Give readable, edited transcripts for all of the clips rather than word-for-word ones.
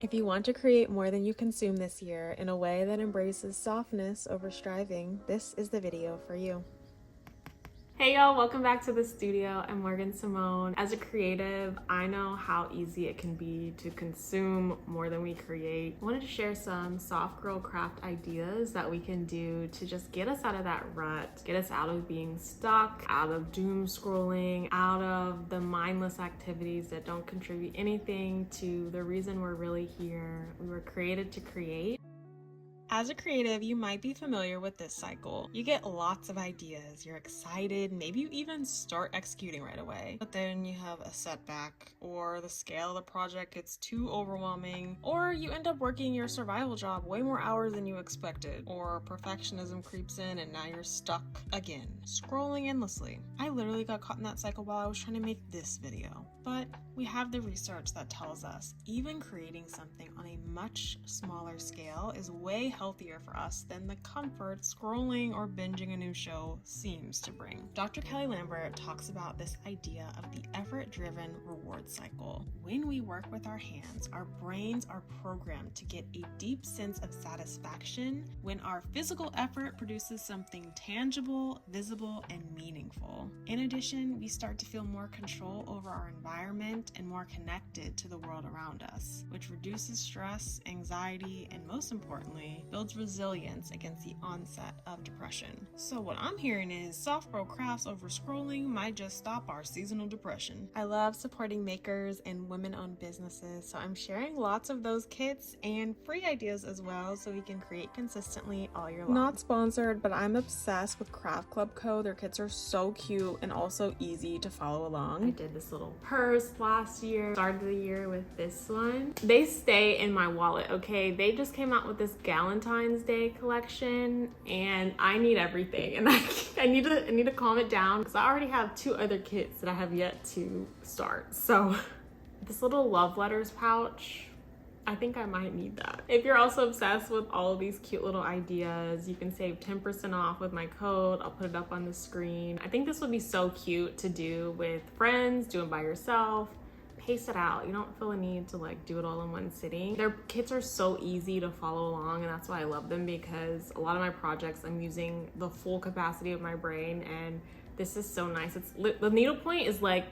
If you want to create more than you consume this year in a way that embraces softness over striving, this is the video for you. Hey y'all, welcome back to the studio. I'm Morgan Simone. As a creative, I know how easy it can be to consume more than we create. I wanted to share some soft girl craft ideas that we can do to just get us out of that rut, get us out of being stuck, out of doom scrolling, out of the mindless activities that don't contribute anything to the reason we're really here. We were created to create. As a creative, you might be familiar with this cycle. You get lots of ideas, you're excited, maybe you even start executing right away. But then you have a setback, or the scale of the project gets too overwhelming, or you end up working your survival job way more hours than you expected, or perfectionism creeps in and now you're stuck again, scrolling endlessly. I literally got caught in that cycle while I was trying to make this video. But we have the research that tells us even creating something on a much smaller scale is way healthier for us than the comfort scrolling or binging a new show seems to bring. Dr. Kelly Lambert talks about this idea of the effort-driven reward cycle. When we work with our hands, our brains are programmed to get a deep sense of satisfaction when our physical effort produces something tangible, visible, and meaningful. In addition, we start to feel more control over our environment and more connected to the world around us, which reduces stress, anxiety, and most importantly, builds resilience against the onset of depression. So what I'm hearing is soft girl crafts over scrolling might just stop our seasonal depression. I love supporting makers and women-owned businesses, so I'm sharing lots of those kits and free ideas as well so we can create consistently all year long. Not sponsored, but I'm obsessed with Craft Club Co. Their kits are so cute and also easy to follow along. I did this little purse last year, started the year with this one. They stay in my wallet, okay? They just came out with this Valentine's Day collection and I need everything, and I need to calm it down because I already have 2 other kits that I have yet to start. So this little love letters pouch, I think I might need that. If you're also obsessed with all of these cute little ideas, you can save 10% off with my code. I'll put it up on the screen. I think this would be so cute to do with friends, do it by yourself, pace it out. You don't feel a need to like do it all in one sitting. Their kits are so easy to follow along, and that's why I love them, because a lot of my projects I'm using the full capacity of my brain, and this is so nice. The needle point is like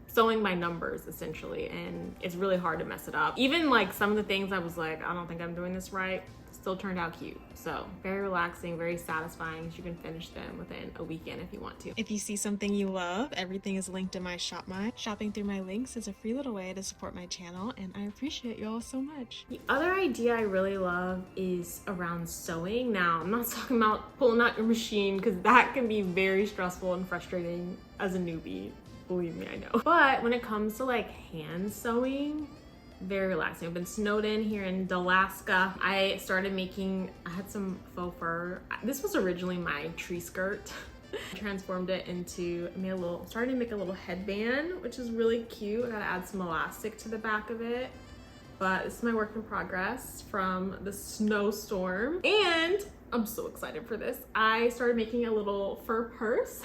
sewing my numbers essentially, and it's really hard to mess it up. Even like some of the things I was like, I don't think I'm doing this right, still turned out cute. So very relaxing, very satisfying. You can finish them within a weekend if you want to. If you see something you love, everything is linked in my shop. Shopping through my links is a free little way to support my channel, and I appreciate you all so much. The other idea I really love is around sewing. Now, I'm not talking about pulling out your machine, because that can be very stressful and frustrating as a newbie. Believe me, I know. But when it comes to like hand sewing, very relaxing. I've been snowed in here in Alaska. I had some faux fur. This was originally my tree skirt. I transformed it into, started to make a little headband, which is really cute. I gotta add some elastic to the back of it. But this is my work in progress from the snowstorm. And I'm so excited for this. I started making a little fur purse.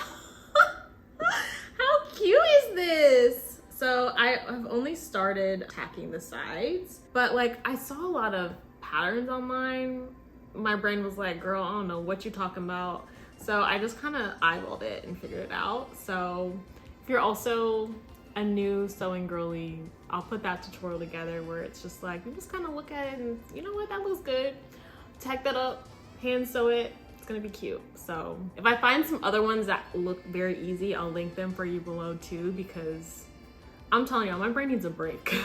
How cute is this? So I have only started tacking the sides, but like I saw a lot of patterns online. My brain was like, girl, I don't know what you're talking about. So I just kind of eyeballed it and figured it out. So if you're also a new sewing girly, I'll put that tutorial together where it's just like, you just kind of look at it and you know what, that looks good. Tack that up, hand sew it. Gonna be cute. So if I find some other ones that look very easy, I'll link them for you below too, because I'm telling y'all, my brain needs a break.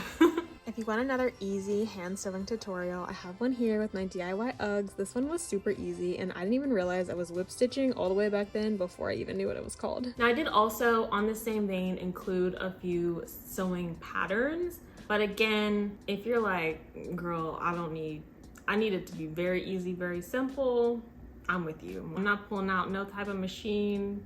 If you want another easy hand sewing tutorial, I have one here with my DIY Uggs. This one was super easy, and I didn't even realize I was whip stitching all the way back then before I even knew what it was called. Now I did also, on the same vein, include a few sewing patterns, but again, if you're like, girl, I need it to be very easy, very simple, I'm with you. I'm not pulling out no type of machine.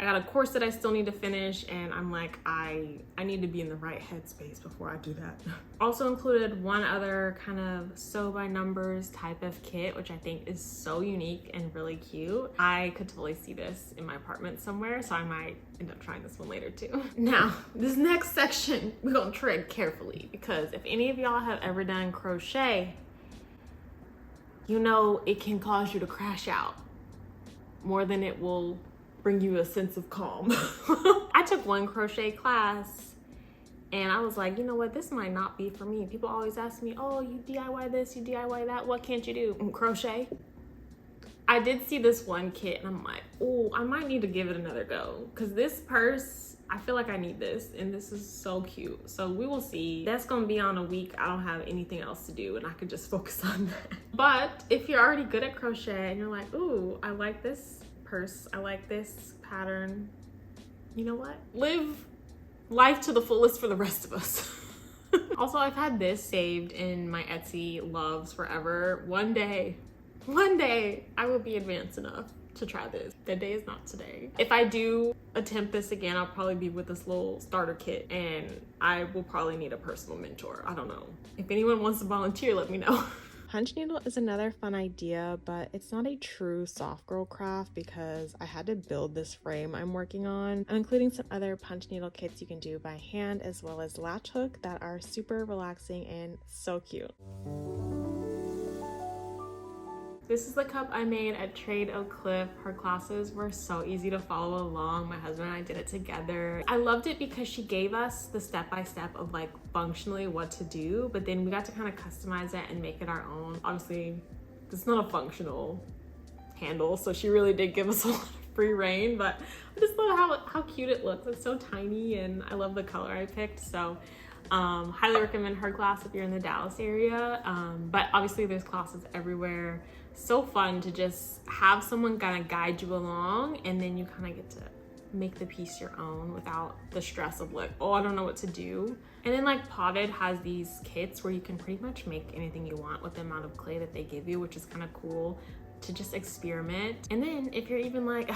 I got a course that I still need to finish, and I'm like, I need to be in the right headspace before I do that. Also included one other kind of sew by numbers type of kit, which I think is so unique and really cute. I could totally see this in my apartment somewhere, so I might end up trying this one later too. Now, this next section, we're gonna tread carefully, because if any of y'all have ever done crochet, you know it can cause you to crash out more than it will bring you a sense of calm. I took one crochet class and I was like, you know what, this might not be for me. People always ask me, oh, you DIY this, you DIY that, what can't you do? Crochet. I did see this one kit and I'm like, oh, I might need to give it another go, because this purse, I feel like I need this, and this is so cute. So we will see. That's gonna be on a week I don't have anything else to do and I could just focus on that. But if you're already good at crochet and you're like, ooh, I like this purse, I like this pattern, you know what? Live life to the fullest for the rest of us. Also, I've had this saved in my Etsy loves forever. One day I will be advanced enough to try this. The day is not today. If I do attempt this again, I'll probably be with this little starter kit, and I will probably need a personal mentor. I don't know. If anyone wants to volunteer, let me know. Punch needle is another fun idea, but it's not a true soft girl craft because I had to build this frame I'm working on. I'm including some other punch needle kits you can do by hand, as well as latch hook, that are super relaxing and so cute. This is the cup I made at Trade Oak Cliff. Her classes were so easy to follow along. My husband and I did it together. I loved it because she gave us the step-by-step of like functionally what to do, but then we got to kind of customize it and make it our own. Obviously, it's not a functional handle, so she really did give us a lot of free reign, but I just love how cute it looks. It's so tiny and I love the color I picked. So highly recommend her class if you're in the Dallas area. But obviously there's classes everywhere. So fun to just have someone kind of guide you along, and then you kind of get to make the piece your own without the stress of like, oh, I don't know what to do. And then like Potted has these kits where you can pretty much make anything you want with the amount of clay that they give you, which is kind of cool to just experiment. And then if you're even like,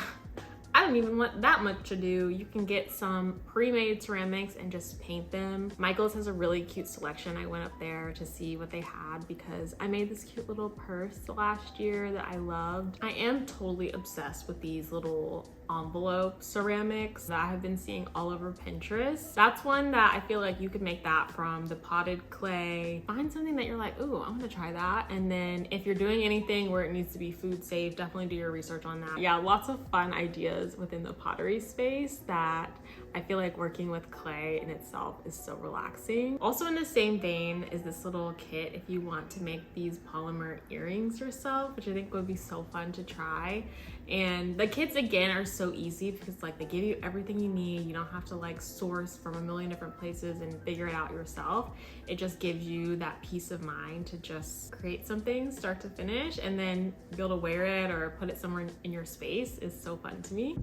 I don't even want that much to do, you can get some pre-made ceramics and just paint them. Michael's has a really cute selection. I went up there to see what they had because I made this cute little purse last year that I loved. I am totally obsessed with these little envelope ceramics that I have been seeing all over Pinterest. That's one that I feel like you could make that from the potted clay. Find something that you're like, ooh, I'm gonna try that. And then if you're doing anything where it needs to be food safe, definitely do your research on that. Yeah, lots of fun ideas within the pottery space that I feel like working with clay in itself is so relaxing. Also in the same vein is this little kit if you want to make these polymer earrings yourself, which I think would be so fun to try. And the kits again are so easy because like they give you everything you need. You don't have to like source from a million different places and figure it out yourself. It just gives you that peace of mind to just create something start to finish, and then be able to wear it or put it somewhere in your space is so fun to me.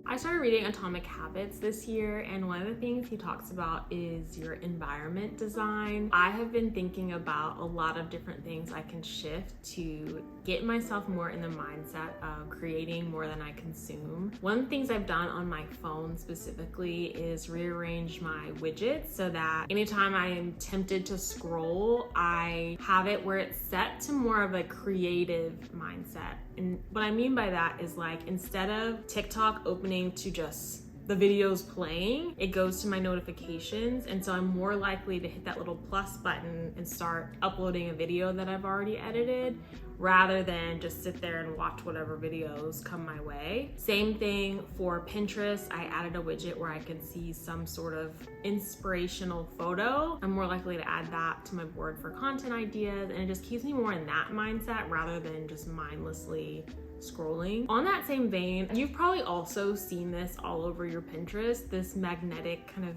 I started reading Atomic Habits this year, and one of the things he talks about is your environment design. I have been thinking about a lot of different things I can shift to get myself more in the mindset of creating more than I consume. One of the things I've done on my phone specifically is rearrange my widgets so that anytime I am tempted to scroll, I have it where it's set to more of a creative mindset. And what I mean by that is like, instead of TikTok opening to just the videos playing, it goes to my notifications. And so I'm more likely to hit that little plus button and start uploading a video that I've already edited, rather than just sit there and watch whatever videos come my way. Same thing for Pinterest. I added a widget where I can see some sort of inspirational photo. I'm more likely to add that to my board for content ideas, and it just keeps me more in that mindset rather than just mindlessly scrolling. On that same vein, you've probably also seen this all over your Pinterest, this magnetic kind of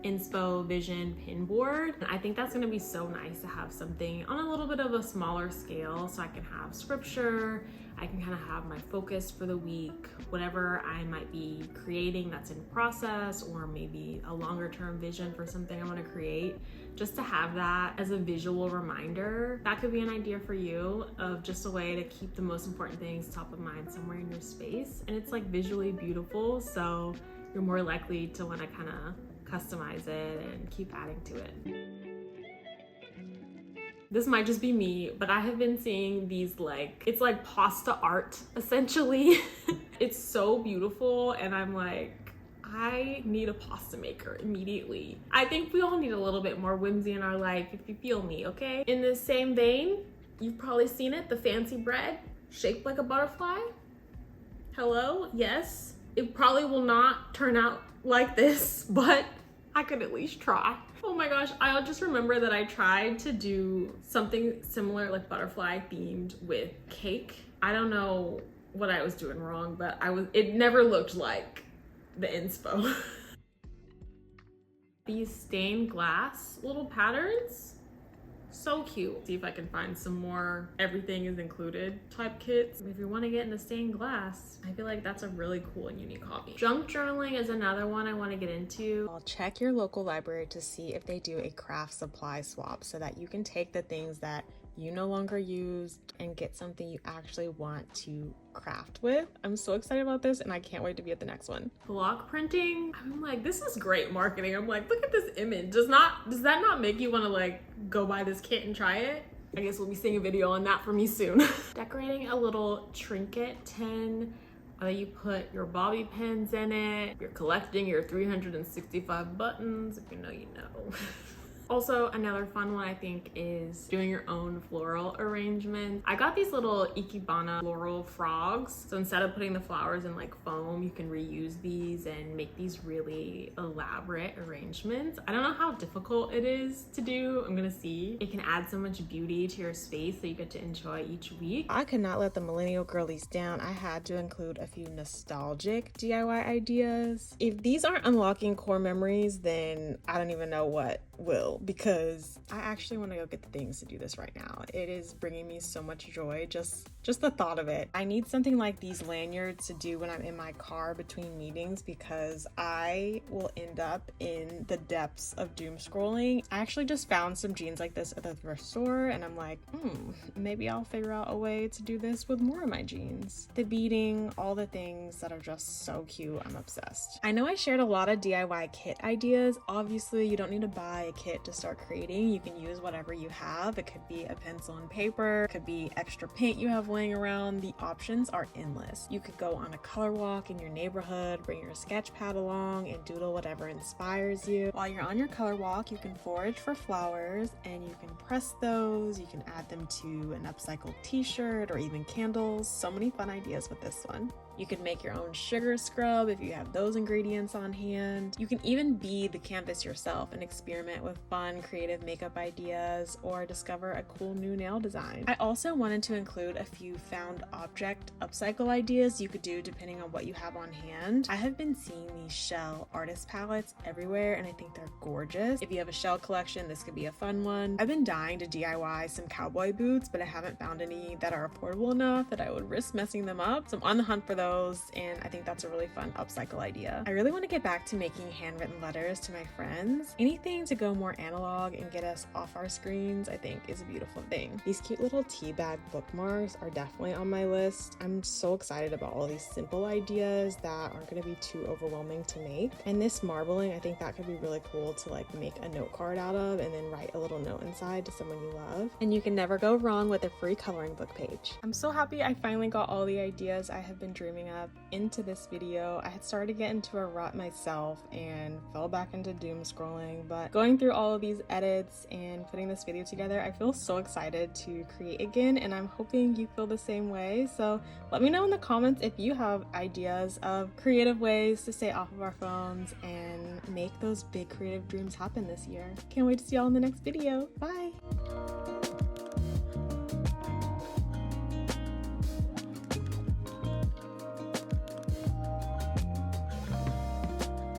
inspo vision pin board. And I think that's gonna be so nice to have something on a little bit of a smaller scale so I can have scripture, I can kind of have my focus for the week, whatever I might be creating that's in process, or maybe a longer term vision for something I want to create, just to have that as a visual reminder. That could be an idea for you of just a way to keep the most important things top of mind somewhere in your space. And it's like visually beautiful, so you're more likely to want to kind of customize it and keep adding to it. This might just be me, but I have been seeing these it's like pasta art essentially. It's so beautiful, and I'm like, I need a pasta maker immediately. I think we all need a little bit more whimsy in our life, if you feel me, okay? In the same vein, you've probably seen it, the fancy bread shaped like a butterfly. Hello, yes. It probably will not turn out like this, but I could at least try. Oh my gosh, I just remember that I tried to do something similar, like butterfly themed, with cake. I don't know what I was doing wrong, but it never looked like the inspo. These stained glass little patterns, so cute. See if I can find some more everything is included type kits. If you want to get into stained glass, I feel like that's a really cool and unique hobby. Junk journaling is another one I want to get into. I'll check your local library to see if they do a craft supply swap so that you can take the things that you no longer use and get something you actually want to craft with. I'm so excited about this, and I can't wait to be at the next one. Block printing, I'm like, this is great marketing. I'm like, look at this image. Does that not make you want to like go buy this kit and try it? I guess we'll be seeing a video on that for me soon. Decorating a little trinket tin, whether you put your bobby pins in it, you're collecting your 365 buttons, if you know, you know. Also, another fun one I think is doing your own floral arrangement. I got these little ikebana floral frogs. So instead of putting the flowers in like foam, you can reuse these and make these really elaborate arrangements. I don't know how difficult it is to do. I'm gonna see. It can add so much beauty to your space that you get to enjoy each week. I could not let the millennial girlies down. I had to include a few nostalgic DIY ideas. If these aren't unlocking core memories, then I don't even know what will, because I actually want to go get the things to do this right now. It is bringing me so much joy, just the thought of it. I need something like these lanyards to do when I'm in my car between meetings, because I will end up in the depths of doom scrolling. I actually just found some jeans like this at the thrift store, and I'm like, maybe I'll figure out a way to do this with more of my jeans. The beading, all the things that are just so cute. I'm obsessed. I know I shared a lot of DIY kit ideas. Obviously, you don't need to buy a kit to start creating. You can use whatever you have. It could be a pencil and paper, it could be extra paint you have laying around. The options are endless. You could go on a color walk in your neighborhood, bring your sketch pad along, and doodle whatever inspires you. While you're on your color walk, you can forage for flowers, and you can press those. You can add them to an upcycled t-shirt or even candles. So many fun ideas with this one. You can make your own sugar scrub if you have those ingredients on hand. You can even bead the canvas yourself and experiment with fun, creative makeup ideas, or discover a cool new nail design. I also wanted to include a few found object upcycle ideas you could do depending on what you have on hand. I have been seeing these shell artist palettes everywhere, and I think they're gorgeous. If you have a shell collection, this could be a fun one. I've been dying to DIY some cowboy boots, but I haven't found any that are affordable enough that I would risk messing them up. So I'm on the hunt for those, and I think that's a really fun upcycle idea. I really want to get back to making handwritten letters to my friends. Anything to go more analog and get us off our screens, I think, is a beautiful thing. These cute little tea bag bookmarks are definitely on my list. I'm so excited about all these simple ideas that aren't going to be too overwhelming to make. And this marbling, I think that could be really cool to like make a note card out of and then write a little note inside to someone you love. And you can never go wrong with a free coloring book page. I'm so happy I finally got all the ideas I have been dreaming up into this video. I had started to get into a rut myself and fell back into doom scrolling, but going through all of these edits and putting this video together, I feel so excited to create again, and I'm hoping you feel the same way. So let me know in the comments if you have ideas of creative ways to stay off of our phones and make those big creative dreams happen this year. Can't wait to see y'all in the next video. Bye!